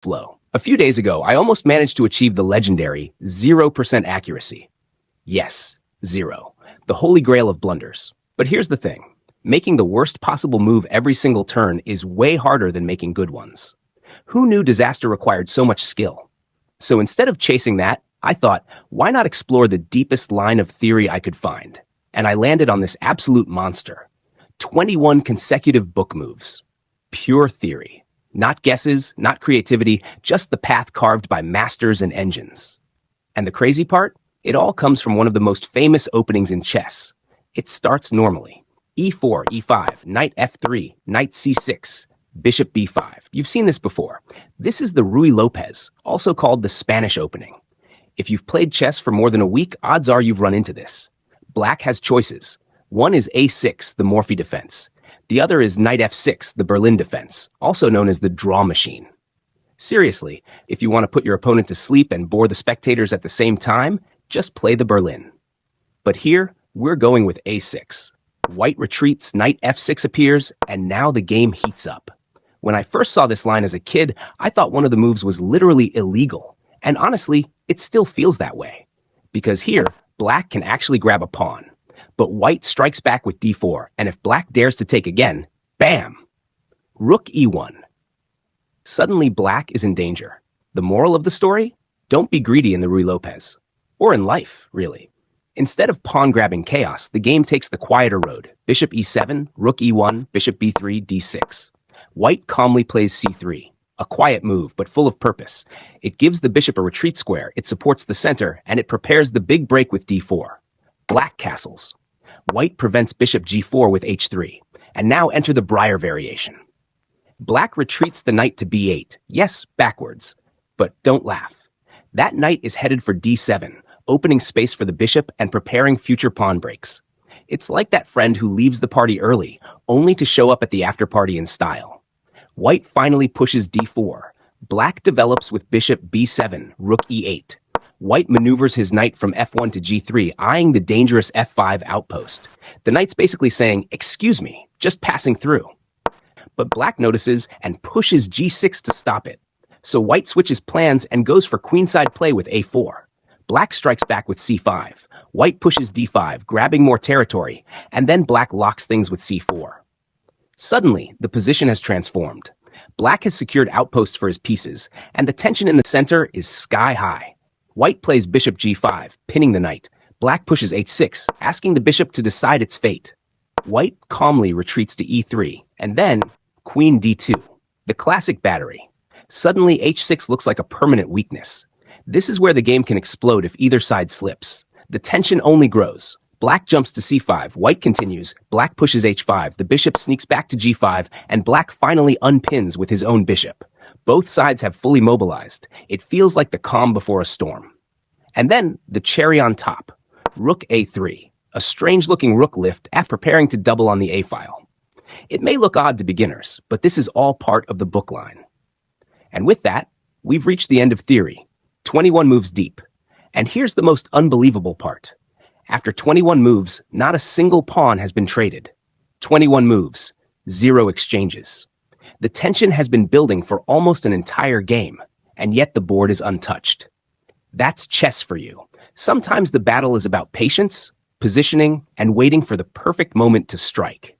flow. A few days ago, I almost managed to achieve the legendary 0% accuracy. Yes, 0. The holy grail of blunders. But here's the thing. Making the worst possible move every single turn is way harder than making good ones. Who knew disaster required so much skill? So instead of chasing that, I thought, why not explore the deepest line of theory I could find? And I landed on this absolute monster. 21 consecutive book moves. Pure theory. Not guesses, not creativity, just the path carved by masters and engines. And the crazy part? It all comes from one of the most famous openings in chess. It starts normally. e4, e5, knight f3, knight c6, bishop b5. You've seen this before. This is the Ruy Lopez, also called the Spanish opening. If you've played chess for more than a week, odds are you've run into this. Black has choices. One is a6, the Morphy defense. The other is knight f6, the Berlin defense, also known as the draw machine. Seriously, if you want to put your opponent to sleep and bore the spectators at the same time, just play the Berlin. But here, we're going with a6. White retreats, knight f6 appears, and now the game heats up. When I first saw this line as a kid, I thought one of the moves was literally illegal. And honestly, it still feels that way. Because here, black can actually grab a pawn. But white strikes back with d4, and if black dares to take again, bam! Rook e1. Suddenly black is in danger. The moral of the story? Don't be greedy in the Ruy Lopez. Or in life, really. Instead of pawn-grabbing chaos, the game takes the quieter road. Bishop e7, rook e1, bishop b3, d6. White calmly plays c3. A quiet move, but full of purpose. It gives the bishop a retreat square, it supports the center, and it prepares the big break with d4. Black castles. White prevents bishop g4 with h3. And now enter the Breyer variation. Black retreats the knight to b8. Yes, backwards. But don't laugh. That knight is headed for d7, opening space for the bishop and preparing future pawn breaks. It's like that friend who leaves the party early, only to show up at the after party in style. White finally pushes d4. Black develops with bishop b7, rook e8. White maneuvers his knight from f1 to g3, eyeing the dangerous f5 outpost. The knight's basically saying, excuse me, just passing through. But black notices and pushes g6 to stop it. So white switches plans and goes for queenside play with a4. Black strikes back with c5. White pushes d5, grabbing more territory, and then black locks things with c4. Suddenly, the position has transformed. Black has secured outposts for his pieces, and the tension in the center is sky high. White plays bishop g5, pinning the knight. Black pushes h6, asking the bishop to decide its fate. White calmly retreats to e3, and then queen d2, the classic battery. Suddenly, h6 looks like a permanent weakness. This is where the game can explode if either side slips. The tension only grows. Black jumps to c5, white continues, black pushes h5, the bishop sneaks back to g5, and black finally unpins with his own bishop. Both sides have fully mobilized. It feels like the calm before a storm. And then, the cherry on top, rook a3, a strange-looking rook lift after preparing to double on the a-file. It may look odd to beginners, but this is all part of the book line. And with that, we've reached the end of theory. 21 moves deep. And here's the most unbelievable part. After 21 moves, not a single pawn has been traded. 21 moves, 0 exchanges. The tension has been building for almost an entire game, and yet the board is untouched. That's chess for you. Sometimes the battle is about patience, positioning, and waiting for the perfect moment to strike.